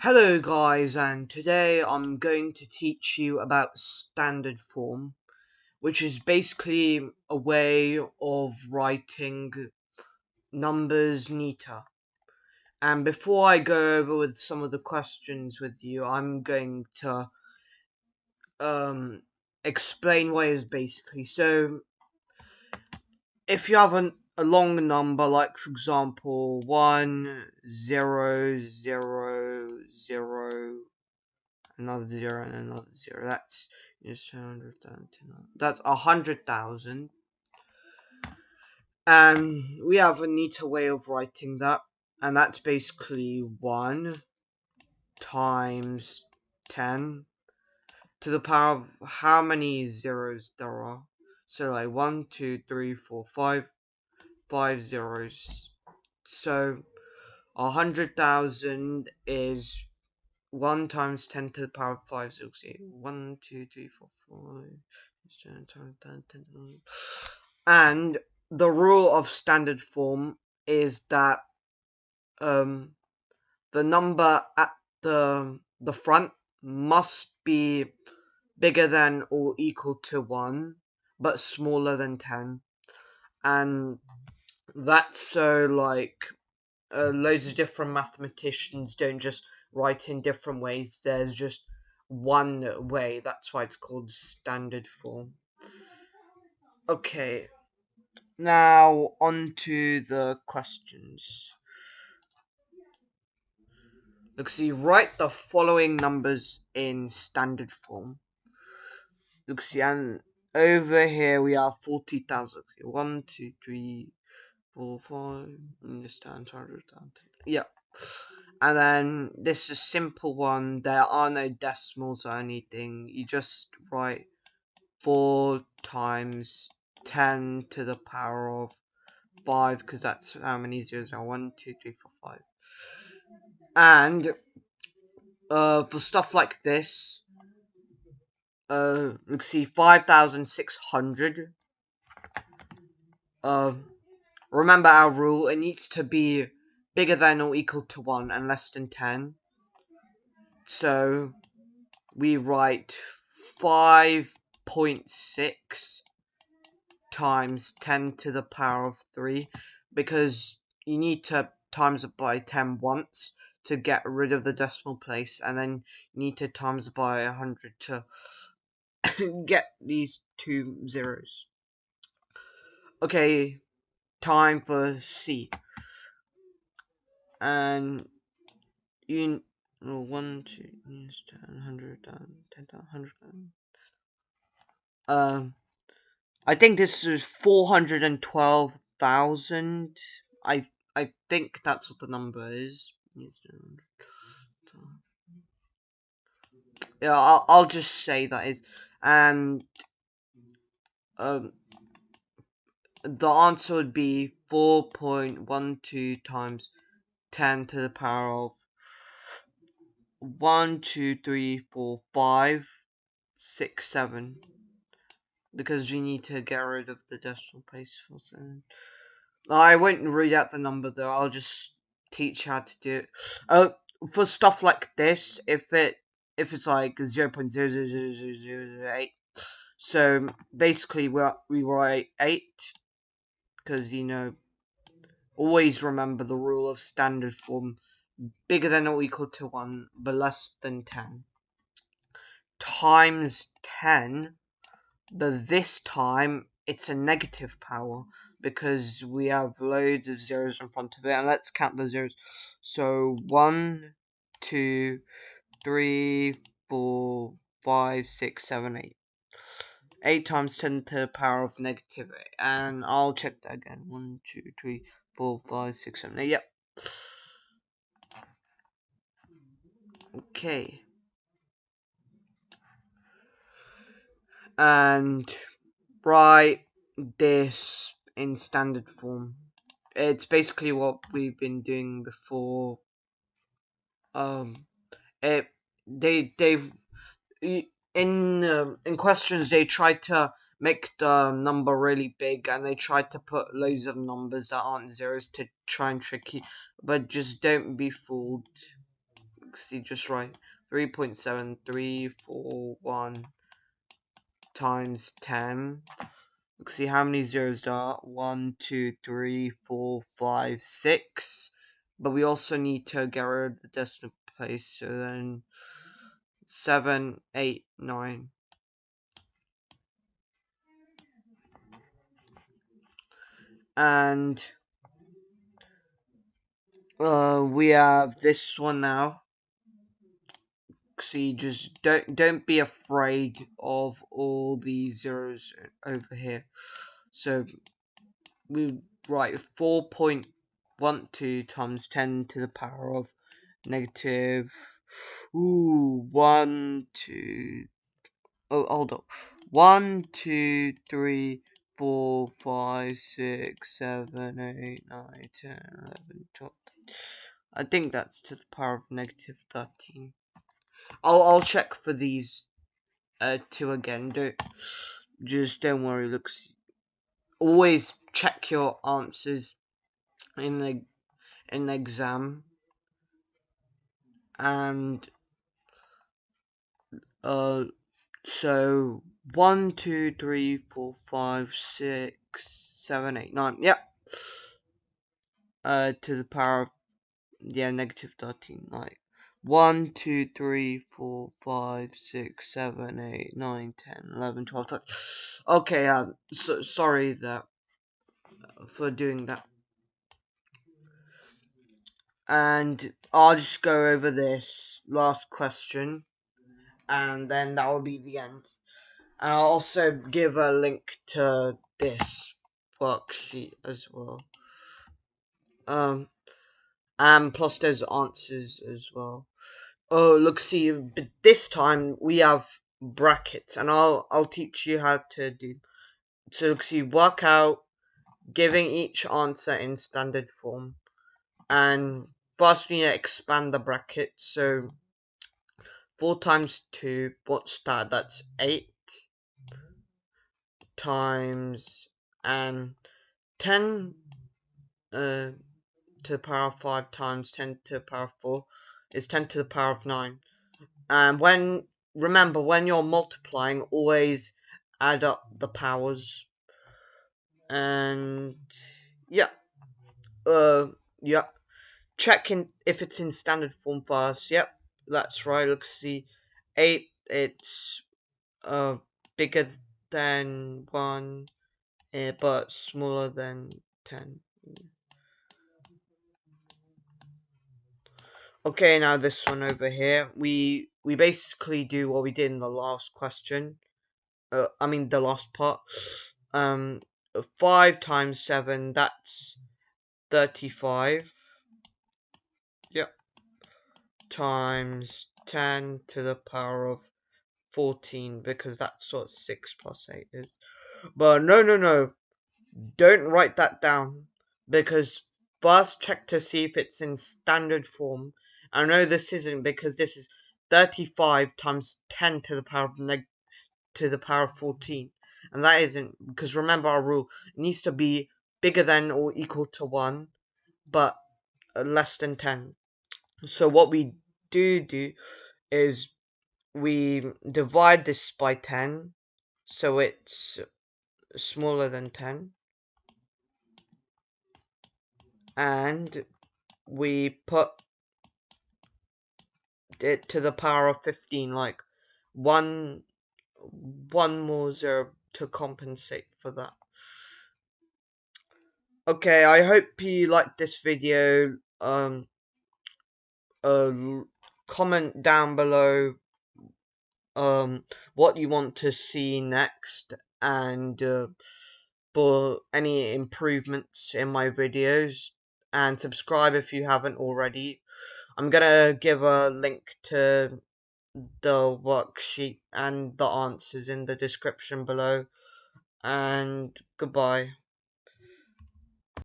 Hello guys, and today I'm going to teach you about standard form, which is basically a way of writing numbers neater. And before I go over with some of the questions with you, I'm going to um explain what it is basically. So if you have a long number, like for example 1 0 0 0, another zero and another zero. That's just 100,000. That's 100,000. And we have a neater way of writing that, and that's basically 1 times 10 to the power of how many zeros there are. So like 1, 2, 3, 4, 5, 5 zeros. So 100,000 is 1 times 10 to the power of 5, 6, 8. 1, 2, 3, 4, 5. And the rule of standard form is that um, the number at the front must be bigger than or equal to 1, but smaller than 10. And that's so like loads of different mathematicians don't just write in different ways. There's just one way. That's why it's called standard form. Okay, now on to the questions. Look, see, write the following numbers in standard form. Look, see, and over here we have 40,000. 1, 2, 3, 4, 5. Understand? Yeah. And then this is a simple one. There are no decimals or anything. You just write 4 times 10 to the power of 5, because that's how many zeros are. 1, 2, 3, 4, 5. And for stuff like this, let's see, 5,600. Remember our rule. It needs to be bigger than or equal to 1 and less than 10. So we write 5.6 times 10 to the power of 3, because you need to times it by 10 once to get rid of the decimal place, and then you need to times it by 100 to get these two zeros. Okay, time for C. And you 1, 2, 10, 100, 10, 100. I think this is 412,000. I think that's what the number is. Yeah, I'll just say that is. And um, the answer would be 4.12 times 10 to the power of 1, 2, 3, 4, 5, 6, 7. Because we need to get rid of the decimal place for 7. I won't read out the number though. I'll just teach how to do it. For stuff like this, if it's like 0.00008, so basically we write 8, because always remember the rule of standard form: bigger than or equal to 1, but less than 10. Times 10, but this time it's a negative power, because we have loads of zeros in front of it. And let's count the zeros. So 1, 2, 3, 4, 5, 6, 7, 8. 8 times 10 to the power of negative 8. And I'll check that again. 1, 2, 3, 4, 5, 6, 7, 8. Yep. Okay. And write this in standard form. It's basically what we've been doing before. It they've in questions they tried to make the number really big, and they tried to put loads of numbers that aren't zeros to try and trick you, but just don't be fooled. see, just right. 3.7341 times 10. Let's see how many zeros there are. 1, 2, 3, 4, 5, 6. But we also need to get rid of the decimal place. So then 7, 8, 9. And we have this one now. See, just don't be afraid of all these zeros over here. So we write 4.12 times 10 to the power of negative 1, 2. Oh, hold up. 1, 2, 3, 4, 5, 6, 7, 8, 9, 10, 11, 12. I think that's to the power of negative 13. I'll check for these two again. Don't worry. Always check your answers in an exam, and so 1, 2, 3, 4, 5, 6, 7, 8, 9. Yep. To the power of negative 13. Like 1, 2, 3, 4, 5, 6, 7, 8, 9, 10, 11, 12. 13. Okay. So sorry that for doing that. And I'll just go over this last question, and then that will be the end. And I'll also give a link to this worksheet as well. And plus there's answers as well. Oh, look, see, but this time we have brackets, and I'll teach you how to do. So look, see, work out giving each answer in standard form, and first we need to expand the bracket. So 4 times 2, what's that? That's 8 times, and 10 to the power of 5 times 10 to the power of 4 is 10 to the power of 9. And remember, when you're multiplying, always add up the powers. And yeah, yeah. Check if it's in standard form first. Yep, that's right. Let's see, 8. It's bigger than 1, but smaller than 10. Okay, now this one over here. We basically do what we did in the last question. I mean the last part. 5 times 7, that's 35. Yep. Times 10 to the power of 14, because that's what 6 plus 8 is. But no. Don't write that down, because first check to see if it's in standard form. I know this isn't, because this is 35 times 10 to the power of 14, and that isn't, because remember our rule, it needs to be bigger than or equal to 1, but less than 10. So what we do is we divide this by 10, so it's smaller than 10, and we put it to the power of 15, like one more zero to compensate for that. Okay, I hope you liked this video. Comment down below what you want to see next, and for any improvements in my videos, and subscribe if you haven't already. I'm gonna give a link to the worksheet and the answers in the description below, and goodbye.